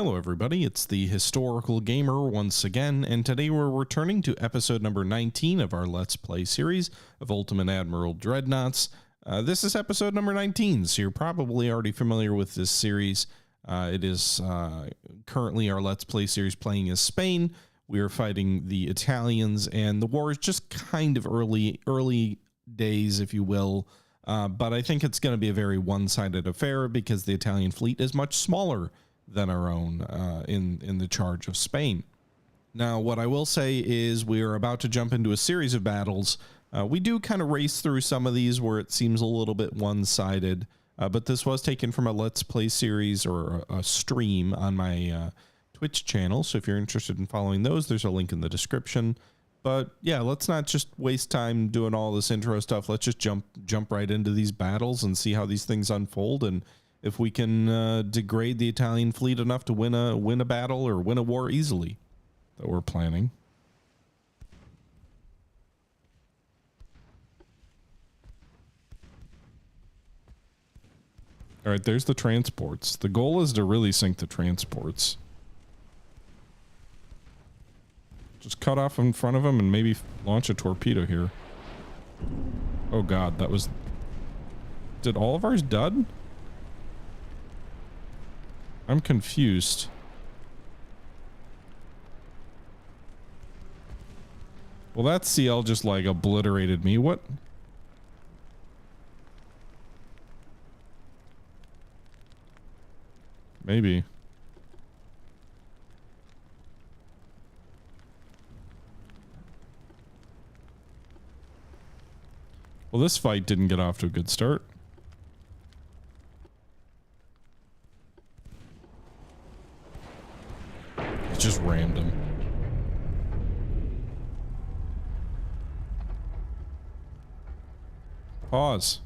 Hello everybody, it's the Historical Gamer once again, and today we're returning to episode number 19 of our Let's Play series of Ultimate Admiral Dreadnoughts. This is episode number 19, so you're probably already familiar with this series. It is currently our Let's Play series playing as Spain. We are fighting the Italians, and the war is just kind of early days, if you will. But I think it's going to be a very one-sided affair because the Italian fleet is much smaller than our own in the charge of Spain. Now, what I will say is we are about to jump into a series of battles. We do kind of race through some of these where it seems a little bit one-sided, but this was taken from a Let's Play series or a stream on my Twitch channel. So if you're interested in following those, there's a link in the description. But yeah, let's not just waste time doing all this intro stuff. Let's just jump right into these battles and see how these things unfold, and if we can degrade the Italian fleet enough to win a battle or win a war easily that we're planning. All right, there's the transports. The goal is to really sink the transports. Just cut off in front of them and maybe launch a torpedo here. Oh god, that was... Did all of ours dud? I'm confused. Well, that CL just like obliterated me. What? Maybe. Well, this fight didn't get off to a good start. Just rammed him. Pause.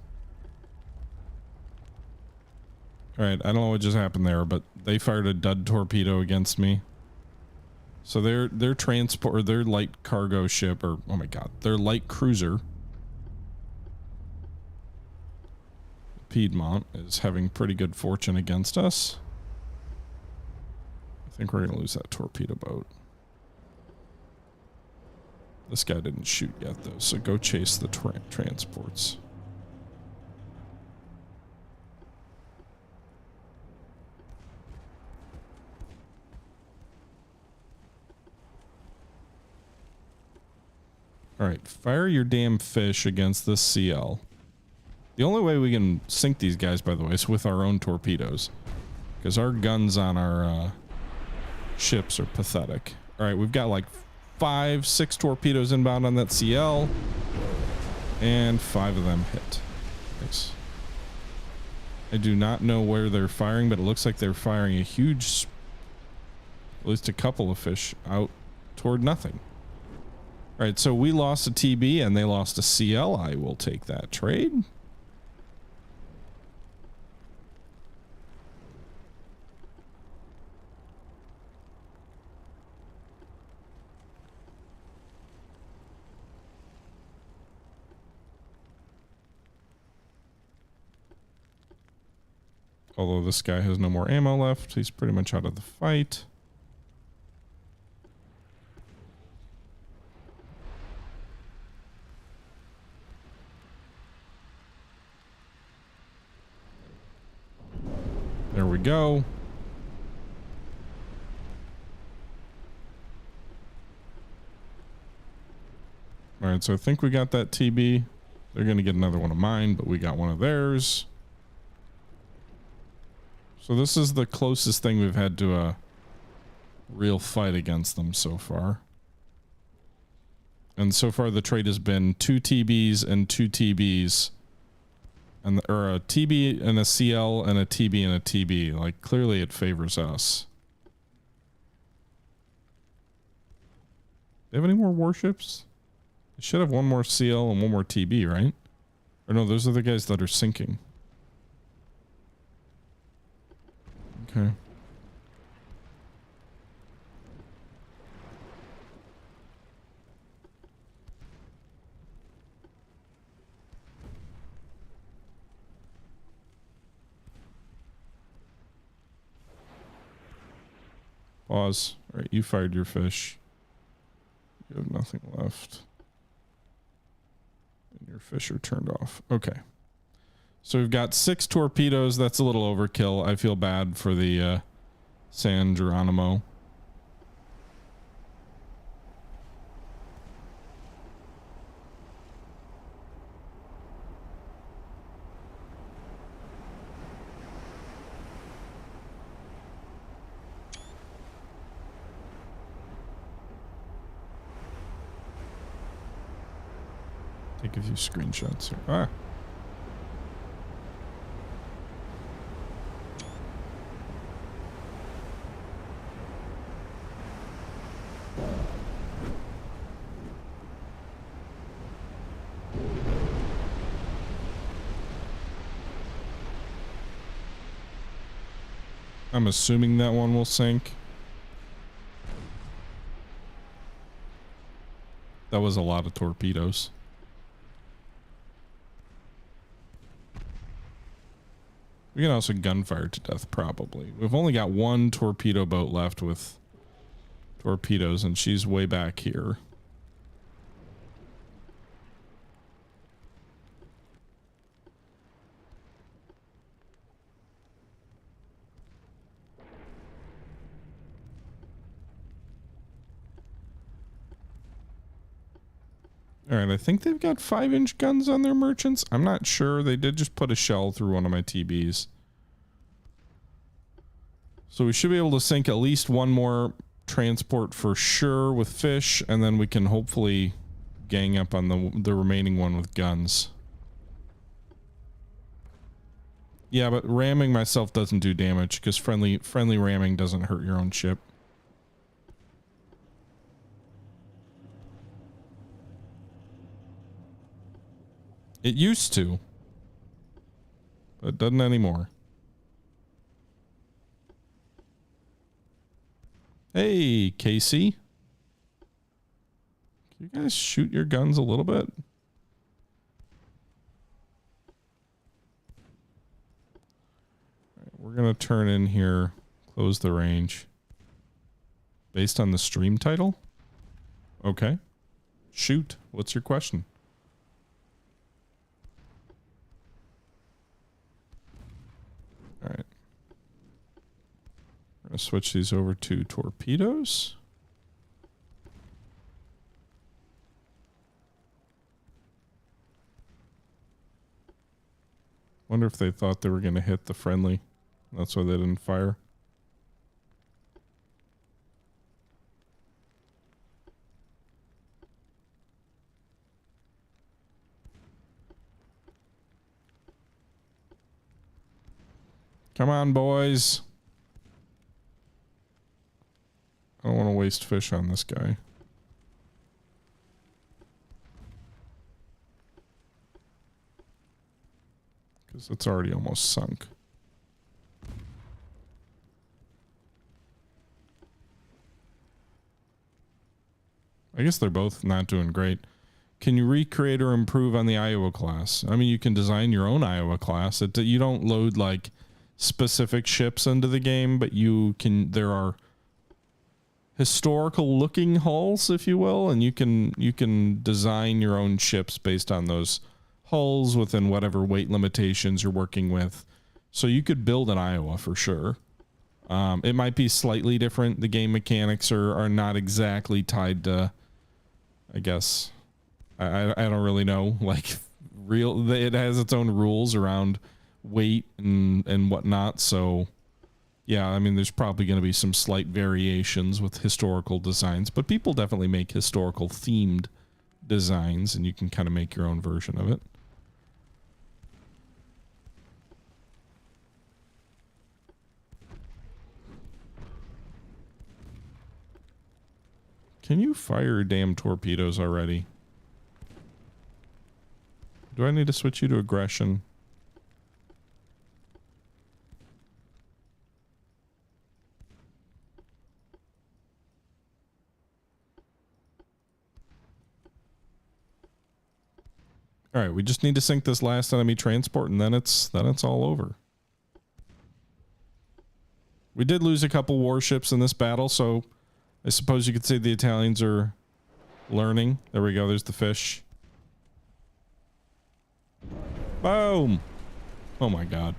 Alright, I don't know what just happened there, but they fired a dud torpedo against me. So their transport, or their light cargo ship, or oh my god, their light cruiser, Piedmont, is having pretty good fortune against us. I think we're gonna lose that torpedo boat. This guy didn't shoot yet though, so go chase the transports. Alright, fire your damn fish against this CL. The only way we can sink these guys, by the way, is with our own torpedoes. Because our guns on our ships are pathetic. All right, we've got like 5-6 torpedoes inbound on that CL, and 5 of them hit. Nice. I do not know where they're firing, but it looks like they're firing a huge, at least a couple of fish out toward nothing. All right, so we lost a TB and they lost a CL. I will take that trade. Although this guy has no more ammo left, he's pretty much out of the fight. There we go. All right, so I think we got that TB. They're going to get another one of mine, but we got one of theirs. So this is the closest thing we've had to a real fight against them so far. And so far the trade has been 2 TBs and 2 TBs. And or a TB and a CL and a TB and a TB. Like, clearly it favors us. Do they have any more warships? They should have one more CL and one more TB, right? Or no, those are the guys that are sinking. Okay. Pause. All right, you fired your fish. You have nothing left. And your fish are turned off. Okay. So we've got 6 torpedoes. That's a little overkill. I feel bad for the San Geronimo. Take a few screenshots here. Ah. I'm assuming that one will sink. That was a lot of torpedoes. We can also gunfire to death, probably. We've only got 1 torpedo boat left with torpedoes, and she's way back here. All right, I think they've got 5-inch guns on their merchants. I'm not sure. They did just put a shell through one of my TBs. So we should be able to sink at least 1 more transport for sure with fish, and then we can hopefully gang up on the remaining one with guns. Yeah, but ramming myself doesn't do damage because friendly ramming doesn't hurt your own ship. It used to, but it doesn't anymore. Hey, Casey. Can you guys shoot your guns a little bit? All right, we're going to turn in here, close the range. Based on the stream title? Okay. Shoot. What's your question? All right. We're going to switch these over to torpedoes. Wonder if they thought they were going to hit the friendly. That's why they didn't fire. Come on, boys. I don't want to waste fish on this guy. Because it's already almost sunk. I guess they're both not doing great. Can you recreate or improve on the Iowa class? I mean, you can design your own Iowa class. You don't load like specific ships into the game, but you can. There are historical looking hulls, if you will, and you can design your own ships based on those hulls within whatever weight limitations you're working with. So you could build an Iowa for sure. It might be slightly different. The game mechanics are not exactly tied to, I guess, I don't really know, like it has its own rules around weight and whatnot. So yeah, I mean, there's probably going to be some slight variations with historical designs, but people definitely make historical themed designs, and you can kind of make your own version of it. Can you fire damn torpedoes already? Do I need to switch you to aggression? All right, we just need to sink this last enemy transport, and then it's all over. We did lose a couple warships in this battle, so I suppose you could say the Italians are learning. There we go. There's the fish. Boom. Oh my god.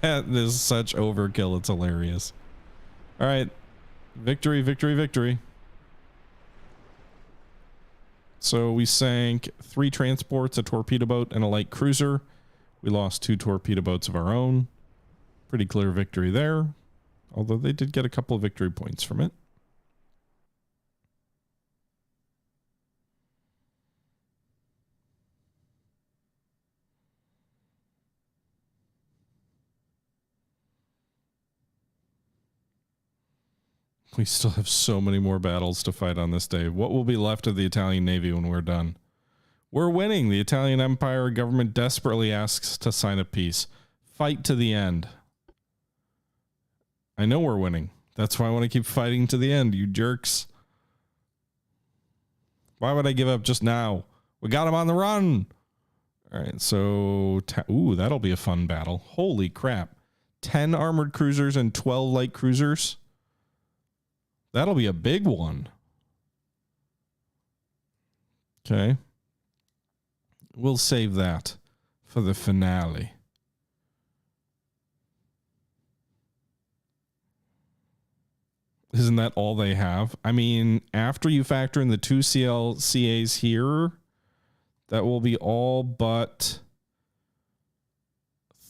That is such overkill. It's hilarious. All right. Victory, victory, victory. So we sank 3 transports, a torpedo boat, and a light cruiser. We lost 2 torpedo boats of our own. Pretty clear victory there. Although they did get a couple of victory points from it. We still have so many more battles to fight on this day. What will be left of the Italian Navy when we're done? We're winning. The Italian Empire government desperately asks to sign a peace. Fight to the end. I know we're winning. That's why I want to keep fighting to the end, you jerks. Why would I give up just now? We got him on the run. All right, so... Ooh, that'll be a fun battle. Holy crap. 10 armored cruisers and 12 light cruisers. That'll be a big one. Okay. We'll save that for the finale. Isn't that all they have? I mean, after you factor in the 2 CLCAs here, that will be all but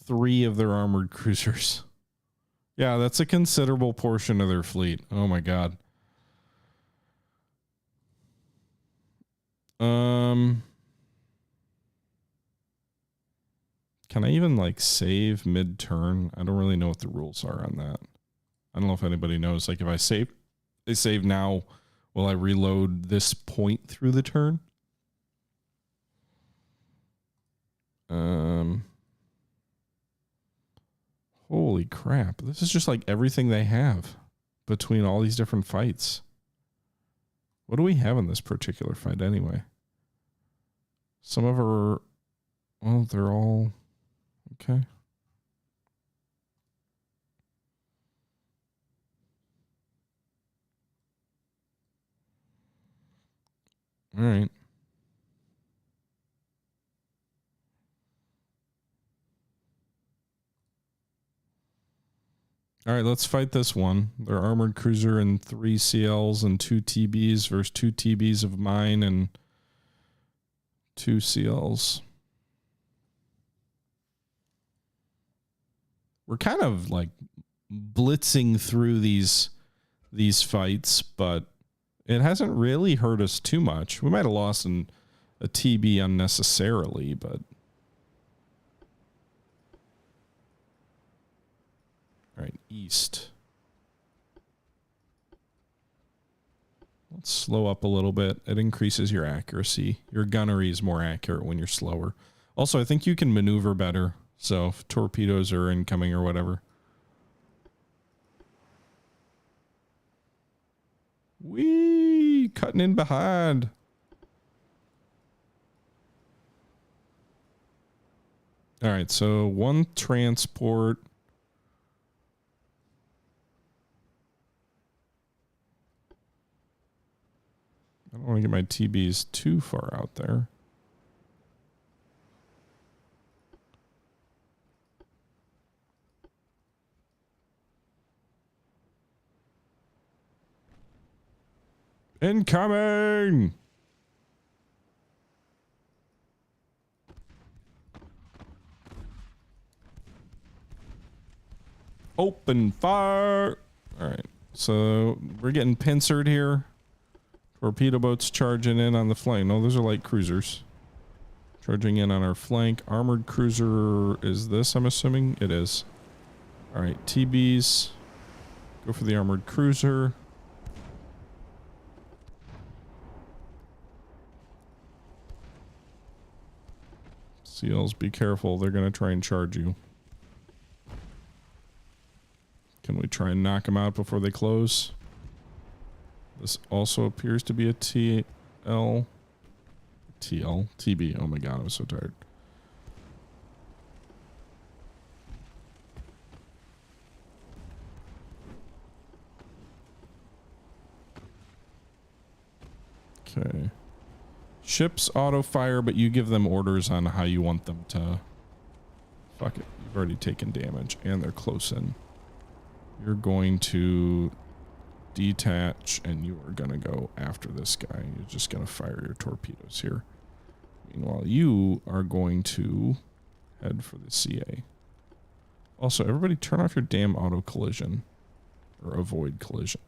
3 of their armored cruisers. Yeah, that's a considerable portion of their fleet. Oh my god. Can I even like save mid-turn? I don't really know what the rules are on that. I don't know if anybody knows. Like if I save now, will I reload this point through the turn? Holy crap. This is just like everything they have between all these different fights. What do we have in this particular fight anyway? Some of our, well, they're all okay. All right. All right, let's fight this one. Their armored cruiser and 3 CLs and 2 TBs versus 2 TBs of mine and 2 CLs. We're kind of like blitzing through these fights, but it hasn't really hurt us too much. We might have lost a TB unnecessarily, but all right, east. Let's slow up a little bit. It increases your accuracy. Your gunnery is more accurate when you're slower. Also, I think you can maneuver better. So if torpedoes are incoming or whatever. Whee! Cutting in behind. All right, so 1 transport. I don't want to get my TBs too far out there. Incoming! Open fire! All right, so we're getting pincered here. Torpedo boats charging in on the flank. No, those are light cruisers. Charging in on our flank. Armored cruiser is this, I'm assuming? It is. All right, TBs. Go for the armored cruiser. CLs, be careful. They're going to try and charge you. Can we try and knock them out before they close? This also appears to be a TB. Oh my god, I'm so tired. Okay. Ships auto fire, but you give them orders on how you want them to. Fuck it. You've already taken damage and they're close in. You're going to detach and you are going to go after this guy. You're just going to fire your torpedoes here. Meanwhile, you are going to head for the CA. Also, everybody turn off your damn auto collision or avoid collision.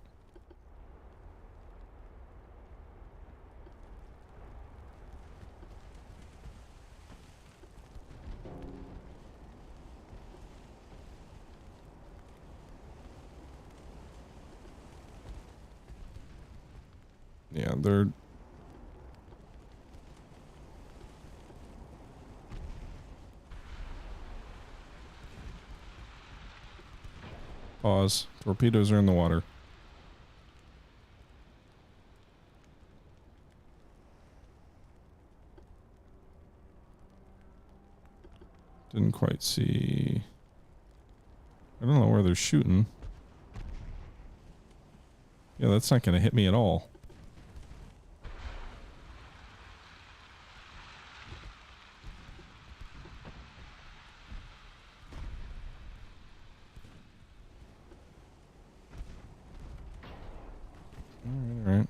Yeah, they're... Pause. Torpedoes are in the water. Didn't quite see... I don't know where they're shooting. Yeah, that's not going to hit me at all. Alright.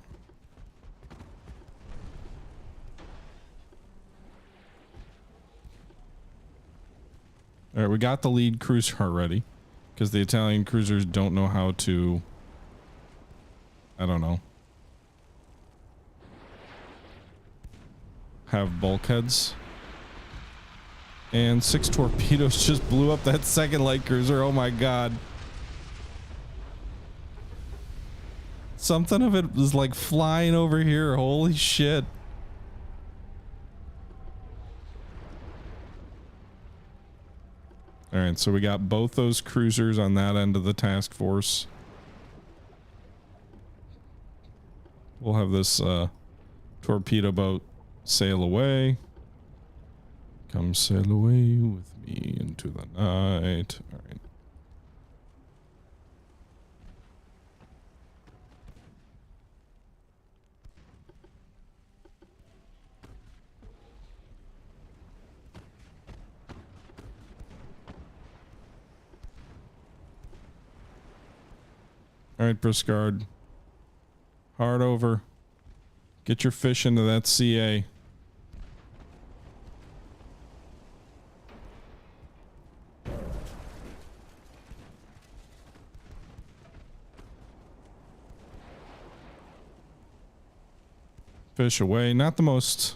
Alright, we got the lead cruiser already. Because the Italian cruisers don't know how to... I don't know. Have bulkheads. And 6 torpedoes just blew up that second light cruiser. Oh my god. Something of it was like flying over here. Holy shit. Alright, so we got both those cruisers on that end of the task force. We'll have this torpedo boat sail away. Come sail away with me into the night. Alright. Alright, Briscard. Hard over. Get your fish into that CA. Fish away. Not the most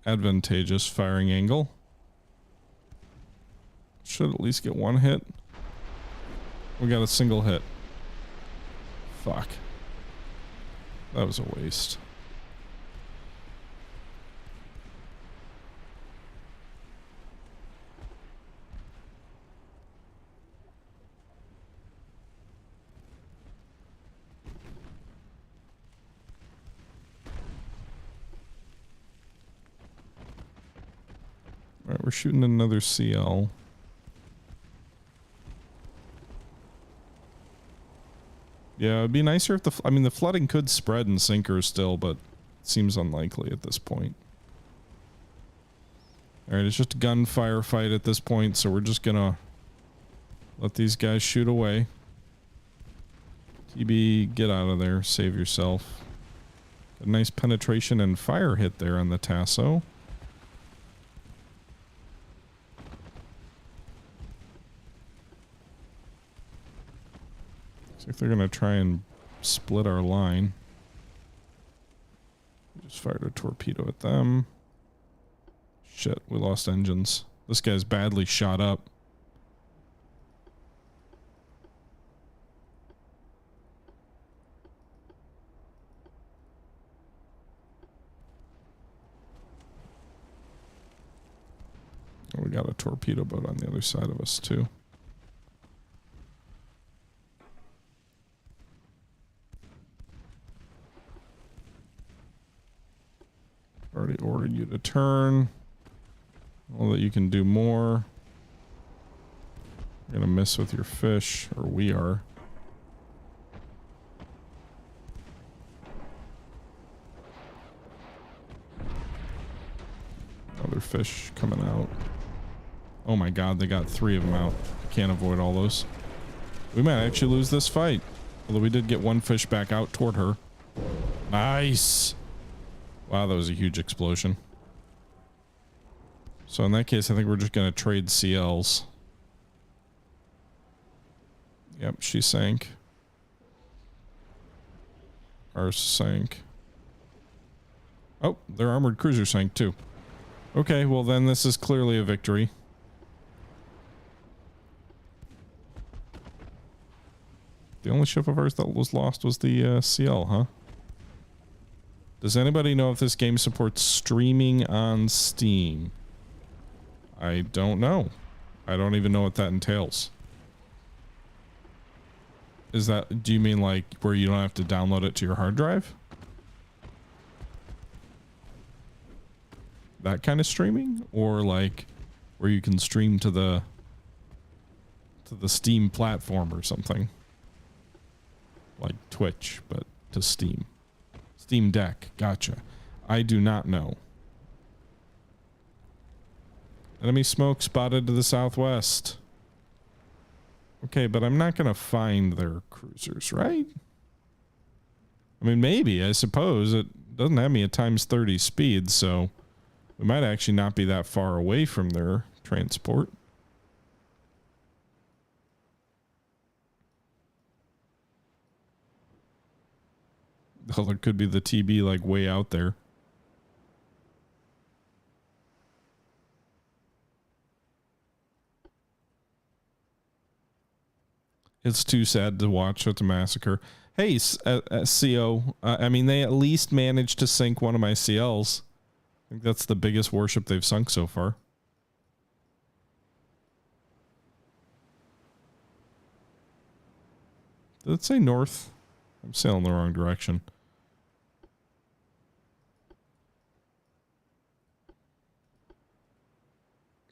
advantageous firing angle. Should at least get one hit. We got a single hit. Fuck. That was a waste. Alright, we're shooting another CL. Yeah, it'd be nicer if the... I mean, the flooding could spread and sinker still, but it seems unlikely at this point. Alright, it's just a gunfire fight at this point, so we're just gonna let these guys shoot away. TB, get out of there. Save yourself. A nice penetration and fire hit there on the Tasso. Looks like they're gonna try and split our line. Just fired a torpedo at them. Shit, we lost engines. This guy's badly shot up. Oh, we got a torpedo boat on the other side of us too. Already ordered you to turn. Well, that you can do more. You're gonna miss with your fish, or we are. Other fish coming out. Oh my god, they got 3 of them out. Can't avoid all those. We might actually lose this fight. Although we did get 1 fish back out toward her. Nice! Wow, that was a huge explosion. So in that case, I think we're just going to trade CLs. Yep, she sank. Ours sank. Oh, their armored cruiser sank too. Okay, well then this is clearly a victory. The only ship of ours that was lost was the CL, huh? Does anybody know if this game supports streaming on Steam? I don't know. I don't even know what that entails. Is that, do you mean like where you don't have to download it to your hard drive? That kind of streaming? Or like where you can stream to the Steam platform or something? Like Twitch, but to Steam. Steam Deck, gotcha. I do not know. Enemy smoke spotted to the southwest. Okay, but I'm not gonna find their cruisers, right? I mean, maybe, I suppose. It doesn't have me at times 30 speed, so we might actually not be that far away from their transport. Oh, there could be the TB like way out there. It's too sad to watch such a massacre. Hey, CO, I mean, they at least managed to sink one of my CLs. I think that's the biggest warship they've sunk so far. Did it say north? I'm sailing the wrong direction.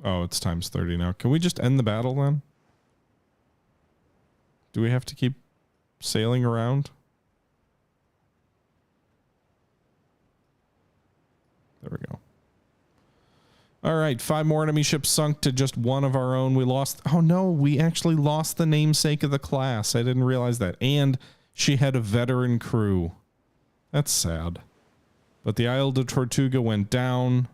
Oh, it's times 30 now. Can we just end the battle then? Do we have to keep sailing around? There we go. All right, 5 more enemy ships sunk to just 1 of our own. We lost... Oh no, we actually lost the namesake of the class. I didn't realize that. And she had a veteran crew. That's sad. But the Isle de Tortuga went down.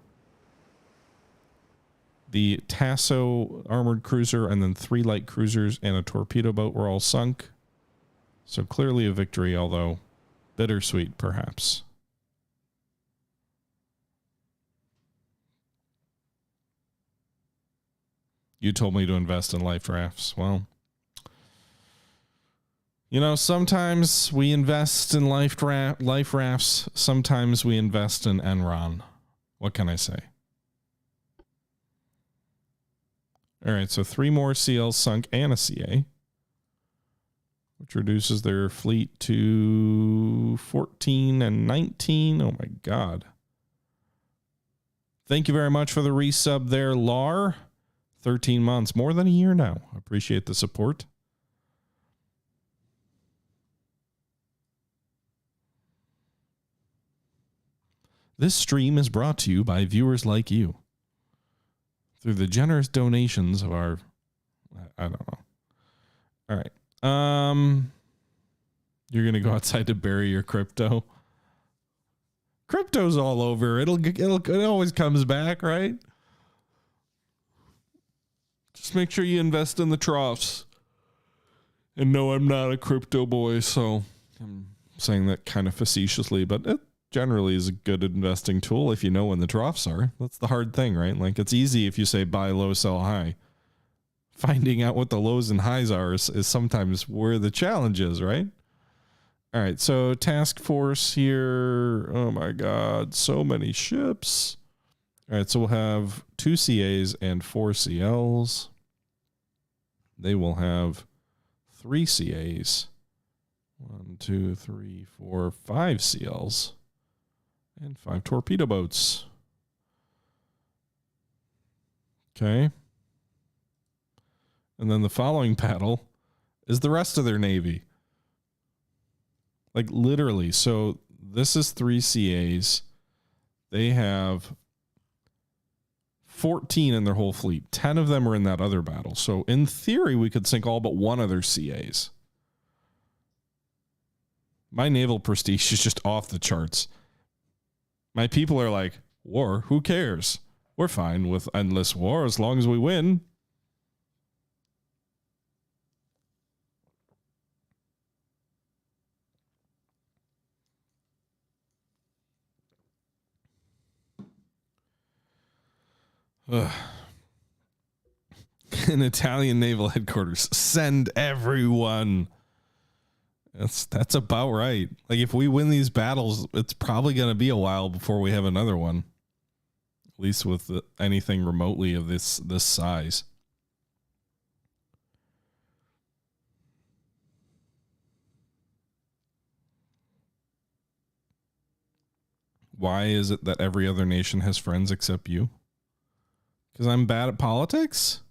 The Tasso armored cruiser and then 3 light cruisers and a torpedo boat were all sunk. So clearly a victory, although bittersweet perhaps. You told me to invest in life rafts. Well, you know, sometimes we invest in life rafts. Sometimes we invest in Enron. What can I say? All right, so 3 more CLs sunk and a CA, which reduces their fleet to 14 and 19. Oh my God. Thank you very much for the resub there, Lar. 13 months, more than a year now. Appreciate the support. This stream is brought to you by viewers like you through the generous donations of our, I don't know. All right. You're going to go outside to bury your crypto. Crypto's all over. It always comes back, right? Just make sure you invest in the troughs. And no, I'm not a crypto boy, so I'm saying that kind of facetiously, but it generally is a good investing tool if you know when the troughs are. That's the hard thing, right? Like, it's easy if you say buy low, sell high. Finding out what the lows and highs are is sometimes where the challenge is, right? All right, so task force here. Oh my God, so many ships. All right, so we'll have 2 CAs and 4 CLs. They will have 3 CAs. 1, 2, 3, 4, 5 CLs. And 5 torpedo boats. Okay. And then the following battle is the rest of their navy. Like literally. So this is 3 CAs. They have 14 in their whole fleet. 10 of them are in that other battle. So in theory, we could sink all but one of their CAs. My naval prestige is just off the charts. My people are like, war, who cares? We're fine with endless war as long as we win. Ugh. An Italian naval headquarters. Send everyone. That's about right. Like, if we win these battles, it's probably going to be a while before we have another one. At least with anything remotely of this size. Why is it that every other nation has friends except you? Because I'm bad at politics?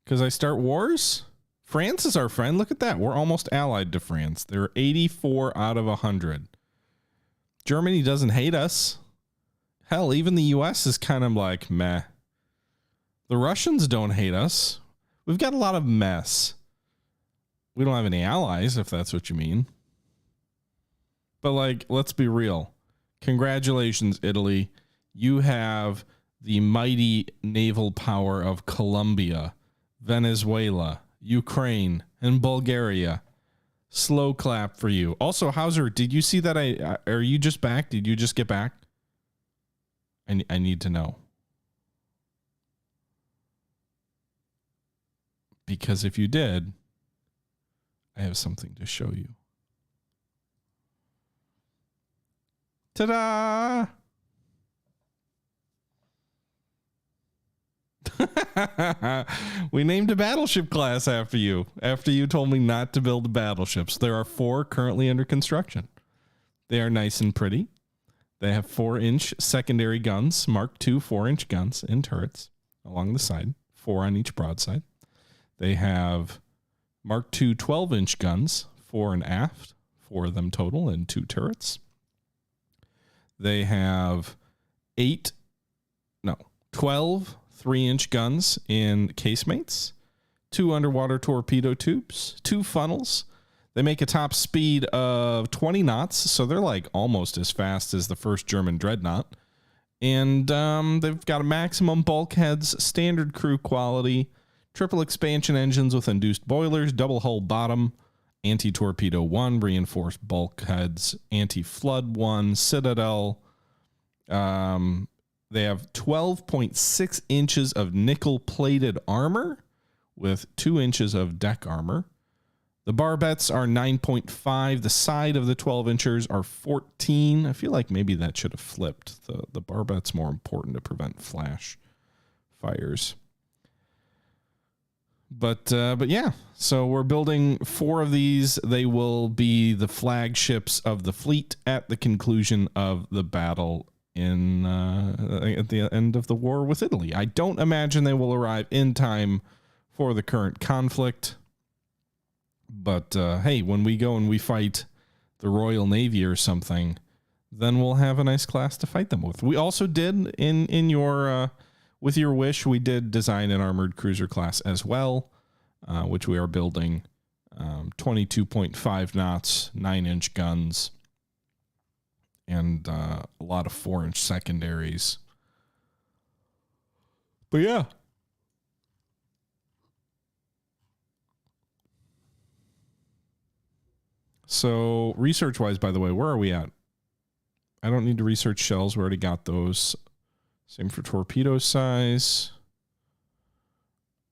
Because I start wars? France is our friend. Look at that. We're almost allied to France. They're 84 out of 100. Germany doesn't hate us. Hell, even the US is kind of like, meh. The Russians don't hate us. We've got a lot of mess. We don't have any allies, if that's what you mean. But, like, let's be real. Congratulations, Italy. You have the mighty naval power of Colombia, Venezuela, Ukraine, and Bulgaria. Slow clap for you. Also, Hauser, did you see that are you just back? Did you just get back? I need to know. Because if you did, I have something to show you. Ta-da! We named a battleship class after you told me not to build battleships. There are 4 currently under construction. They are nice and pretty. They have 4-inch secondary guns, Mark II 4-inch guns in turrets along the side, 4 on each broadside. They have Mark II 12-inch guns, 4 and aft, 4 of them total, and 2 turrets. They have 12 3-inch guns in casemates, 2 underwater torpedo tubes, 2 funnels. They make a top speed of 20 knots, so they're like almost as fast as the first German Dreadnought. And they've got a maximum bulkheads, standard crew quality, triple expansion engines with induced boilers, double hull bottom, anti-torpedo 1, reinforced bulkheads, anti-flood 1, citadel. They have 12.6 inches of nickel-plated armor with 2 inches of deck armor. The barbettes are 9.5. The side of the 12-inchers are 14. I feel like maybe that should have flipped. The barbette's more important to prevent flash fires. But yeah, so we're building 4 of these. They will be the flagships of the fleet at the conclusion of the battle at the end of the war with Italy. I don't imagine they will arrive in time for the current conflict. But hey, when we go and we fight the Royal Navy or something, then we'll have a nice class to fight them with. We also did in your with your wish, we did design an armored cruiser class as well, which we are building. 22.5 knots, 9-inch guns, and a lot of 4-inch secondaries. But yeah. So research-wise, by the way, where are we at? I don't need to research shells. We already got those. Same for torpedo size.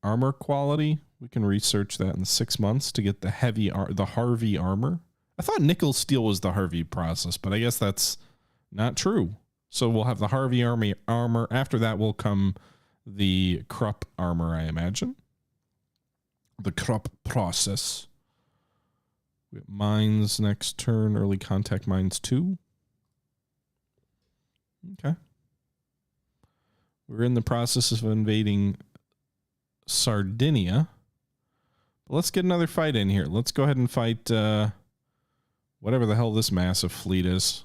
Armor quality. We can research that in 6 months to get the Harvey armor. I thought nickel steel was the Harvey process, but I guess that's not true. So we'll have the Harvey armor. After that will come the Krupp armor, I imagine. The Krupp process. We have mines next turn, early contact mines 2. Okay. We're in the process of invading Sardinia. But let's get another fight in here. Let's go ahead and fight whatever the hell this massive fleet is.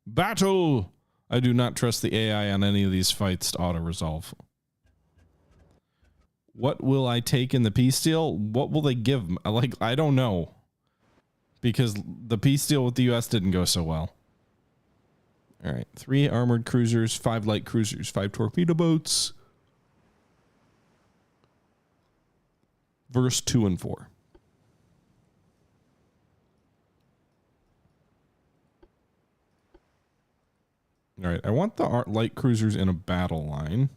Battle I do not trust the AI on any of these fights to auto-resolve. What will I take in the peace deal? What will they give? Like, I don't know. Because the peace deal with the US didn't go so well. All right. 3 armored cruisers, 5 light cruisers, 5 torpedo boats. Verse 2 and 4. All right. I want the light cruisers in a battle line.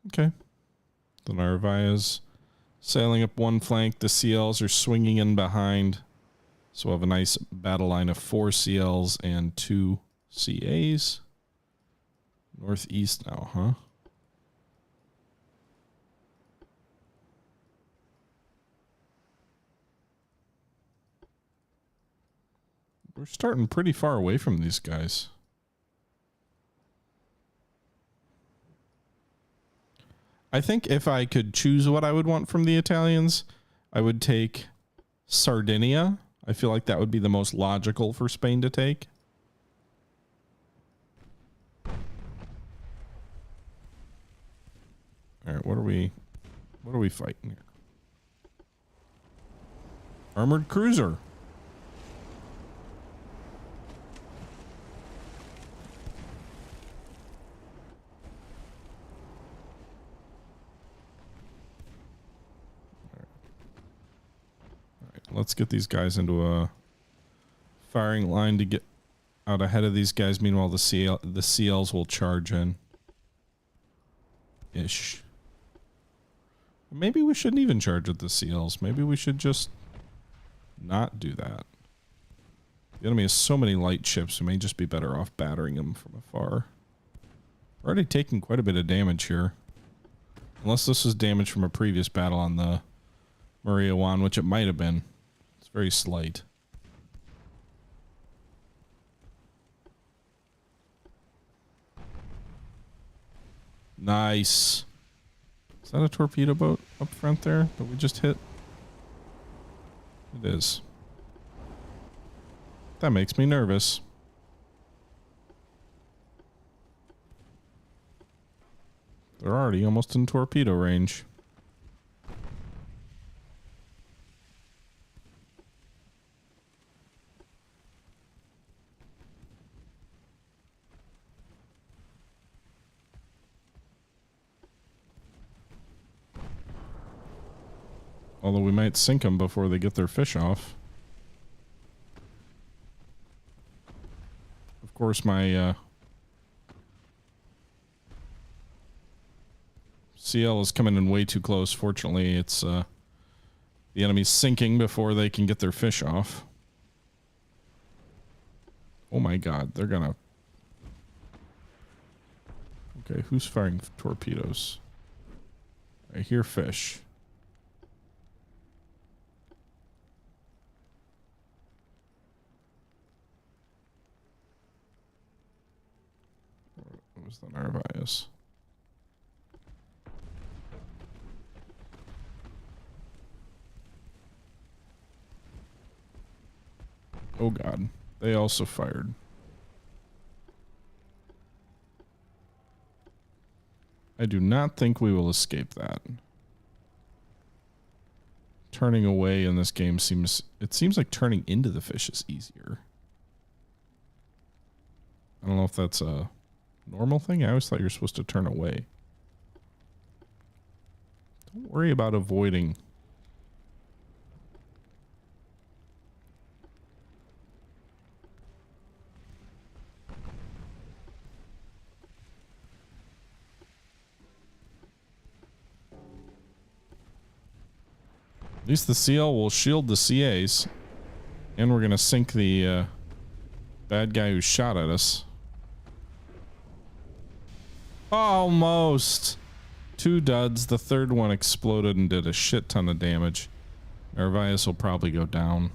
Okay. The Narvaez sailing up one flank. The CLs are swinging in behind. So we'll have a nice battle line of 4 CLs and 2 CAs. Northeast now, huh? We're starting pretty far away from these guys. I think if I could choose what I would want from the Italians, I would take Sardinia. I feel like that would be the most logical for Spain to take. All right, what are we fighting here? Armored cruiser. Let's get these guys into a firing line to get out ahead of these guys. Meanwhile, the CLs will charge in. Ish. Maybe we shouldn't even charge at the CLs. Maybe we should just not do that. The enemy has so many light ships, we may just be better off battering them from afar. We're already taking quite a bit of damage here. Unless this was damage from a previous battle on the Maria Juan, which it might have been. Very slight. Nice. Is that a torpedo boat up front there that we just hit? It is. That makes me nervous. They're already almost in torpedo range. Although we might sink them before they get their fish off. Of course, my CL is coming in way too close. Fortunately, it's the enemy's sinking before they can get their fish off. Oh my god, they're gonna... Okay, who's firing torpedoes? I hear fish. What was the Narvaez? Oh god, they also fired. I do not think we will escape that. Turning away in this game seems like turning into the fish is easier. I don't know if that's a normal thing. I always thought you're supposed to turn away. Don't worry about avoiding. At least the CL will shield the CAs. And we're going to sink the bad guy who shot at us. Almost. 2 duds. The third one exploded and did a shit ton of damage. Narvaez will probably go down.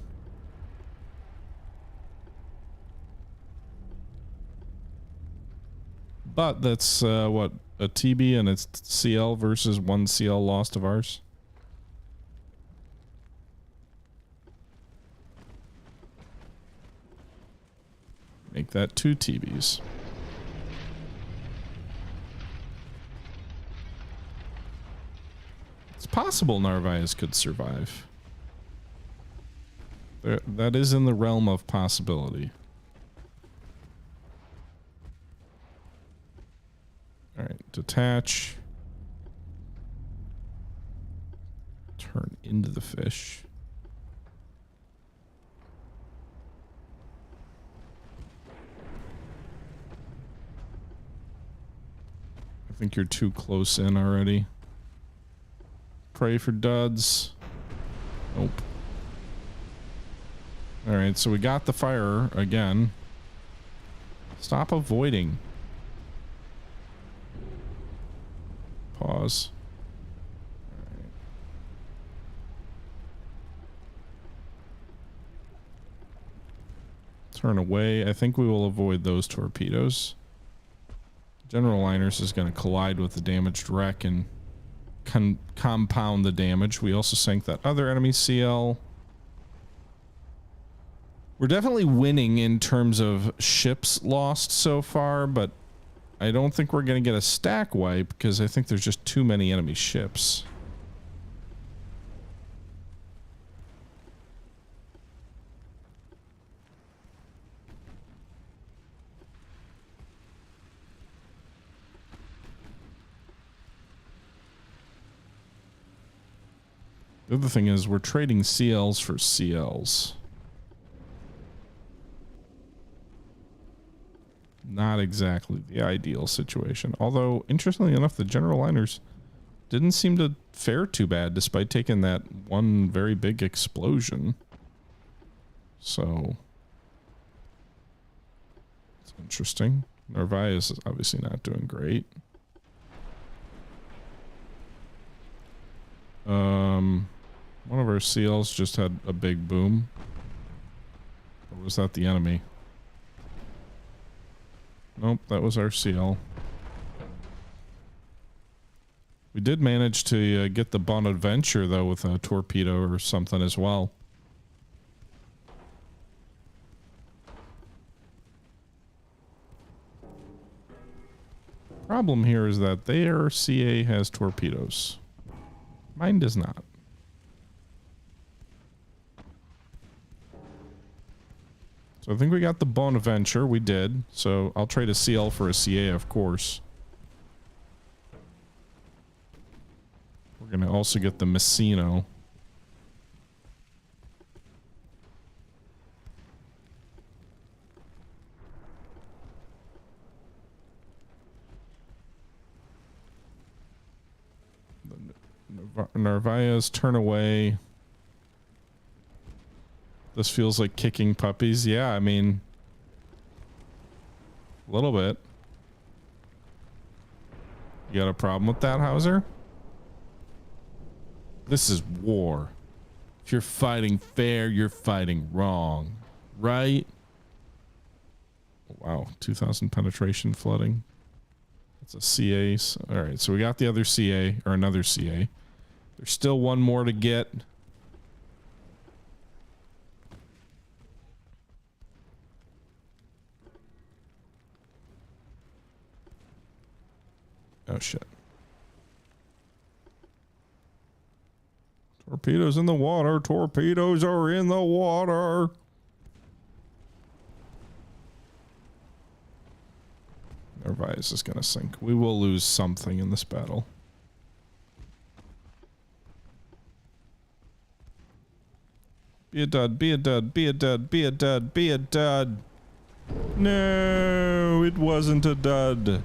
But that's what, a TB and it's CL versus 1 CL lost of ours. Make that 2 TBs. It's possible Narvaez could survive. That is in the realm of possibility. Alright, detach. Turn into the fish. I think you're too close in already. Pray for duds. Nope. Alright, so we got the fire again. Stop avoiding. Pause. All right. Turn away. I think we will avoid those torpedoes. General Liners is going to collide with the damaged wreck and compound the damage. We also sank that other enemy CL. We're definitely winning in terms of ships lost so far, but I don't think we're going to get a stack wipe because I think there's just too many enemy ships. The other thing is we're trading CLs for CLs. Not exactly the ideal situation. Although, interestingly enough, the General Liners didn't seem to fare too bad despite taking that one very big explosion. So, it's interesting. Narvaez is obviously not doing great. One of our CLs just had a big boom. Or was that the enemy? Nope, that was our CL. We did manage to get the Bonaventure, though, with a torpedo or something as well. Problem here is that their CA has torpedoes. Mine does not. So I think we got the Bonaventure. We did. So I'll trade a CL for a CA, of course. We're going to also get the Messino. Narvaez, turn away. This feels like kicking puppies. Yeah, I mean, a little bit. You got a problem with that, Hauser? This is war. If you're fighting fair, you're fighting wrong. Right? Wow, 2,000 penetration flooding. That's a CA. All right, so we got the other CA, or another CA. There's still one more to get. Oh, shit. Torpedoes in the water. Torpedoes are in the water. Narvaez is going to sink. We will lose something in this battle. Be a dud, be a dud, be a dud, be a dud, be a dud. No, it wasn't a dud.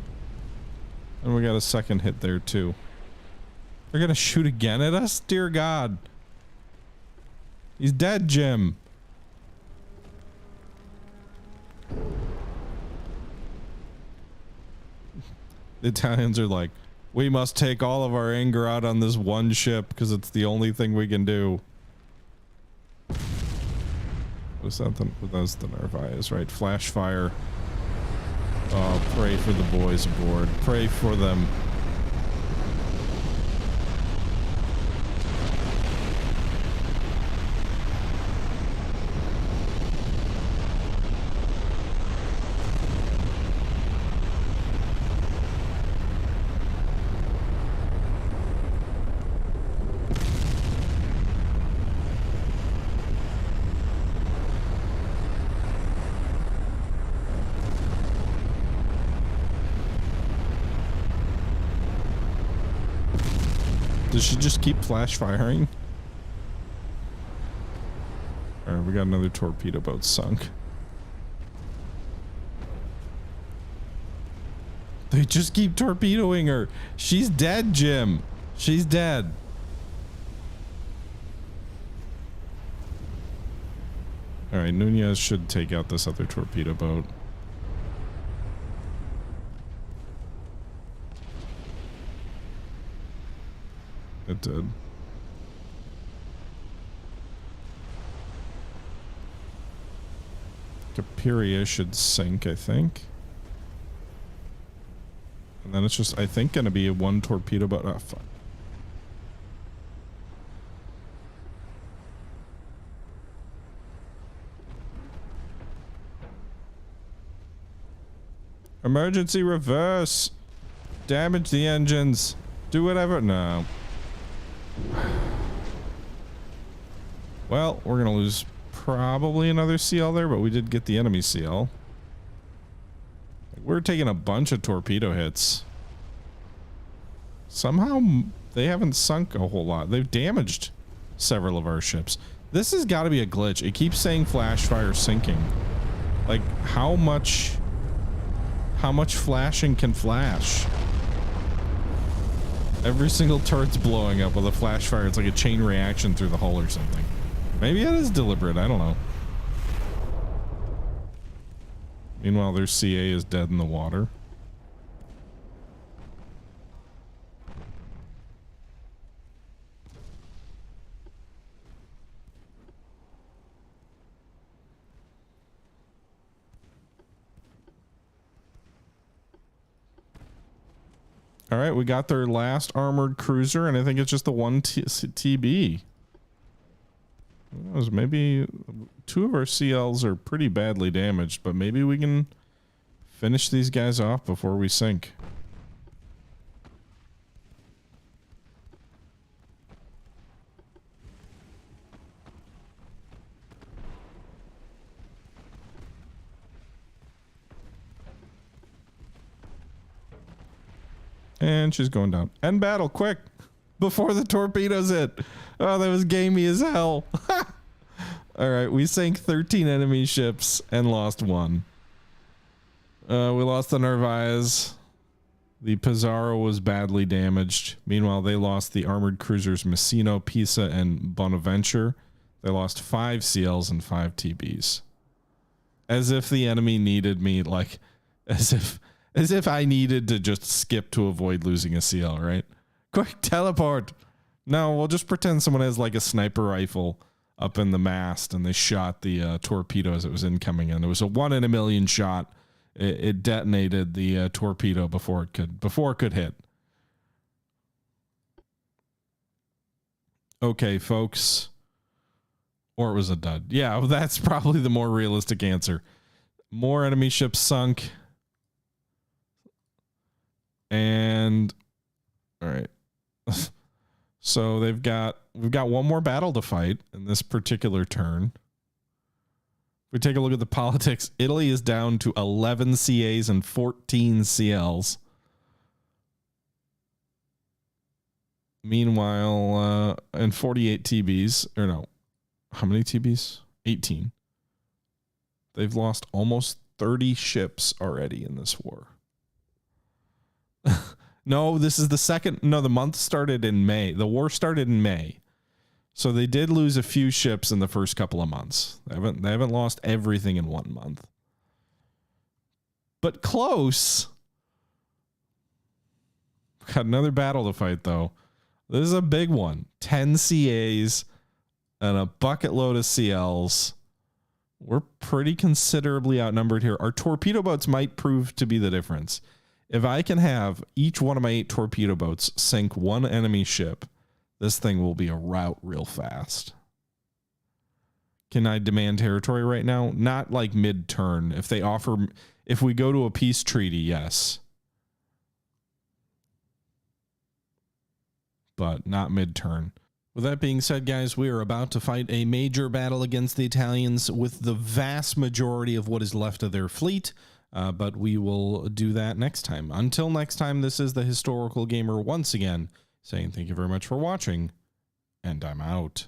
And we got a second hit there, too. They're gonna shoot again at us? Dear God. He's dead, Jim. The Italians are like, we must take all of our anger out on this one ship because it's the only thing we can do. Was that the Narvaez, right? Flash fire. Oh, pray for the boys aboard. Pray for them. Does she just keep flash firing? All right, we got another torpedo boat sunk. They just keep torpedoing her. She's dead, Jim. She's dead. All right, Nunez should take out this other torpedo boat. It did. Capiria should sink, I think. And then it's just, I think, going to be a one torpedo boat. Oh, fuck. Emergency reverse. Damage the engines. Do whatever. No. Well, we're gonna lose probably another CL there, but we did get the enemy CL. We're taking a bunch of torpedo hits. Somehow they haven't sunk a whole lot. They've damaged several of our ships. This has got to be a glitch. It keeps saying flash fire sinking. Like how much flashing can flash? Every single turret's blowing up with a flash fire. It's like a chain reaction through the hull or something. Maybe it is deliberate. I don't know. Meanwhile, their CA is dead in the water. All right, we got their last armored cruiser, and I think it's just the one TB. Who knows, maybe two of our CLs are pretty badly damaged, but maybe we can finish these guys off before we sink. And she's going down. End battle, quick! Before the torpedoes hit. Oh, that was gamey as hell. Alright, we sank 13 enemy ships and lost one. We lost the Narvaez. The Pizarro was badly damaged. Meanwhile, they lost the armored cruisers Messino, Pisa, and Bonaventure. They lost 5 CLs and 5 TBs. As if the enemy needed me, like, as if I needed to just skip to avoid losing a CL, right? Quick, teleport! No, we'll just pretend someone has like a sniper rifle up in the mast and they shot the torpedo as it was incoming, and it was a 1 in a million shot. It detonated the torpedo before it could hit. Okay, folks. Or it was a dud. Yeah, that's probably the more realistic answer. More enemy ships sunk. And all right. So we've got one more battle to fight in this particular turn. If we take a look at the politics, Italy is down to 11 CAs and 14 CLs. Meanwhile, and 48 TBs, or no, how many TBs? 18. They've lost almost 30 ships already in this war. No, this is the second. No, the month started in May. The war started in May. So they did lose a few ships in the first couple of months. They haven't lost everything in 1 month. But close. Got another battle to fight, though. This is a big one. 10 CAs and a bucket load of CLs. We're pretty considerably outnumbered here. Our torpedo boats might prove to be the difference. If I can have each one of my 8 torpedo boats sink one enemy ship, this thing will be a rout real fast. Can I demand territory right now? Not like mid-turn. If we go to a peace treaty, yes. But not mid-turn. With that being said, guys, we are about to fight a major battle against the Italians with the vast majority of what is left of their fleet, but we will do that next time. Until next time, this is the Historical Gamer once again saying thank you very much for watching, and I'm out.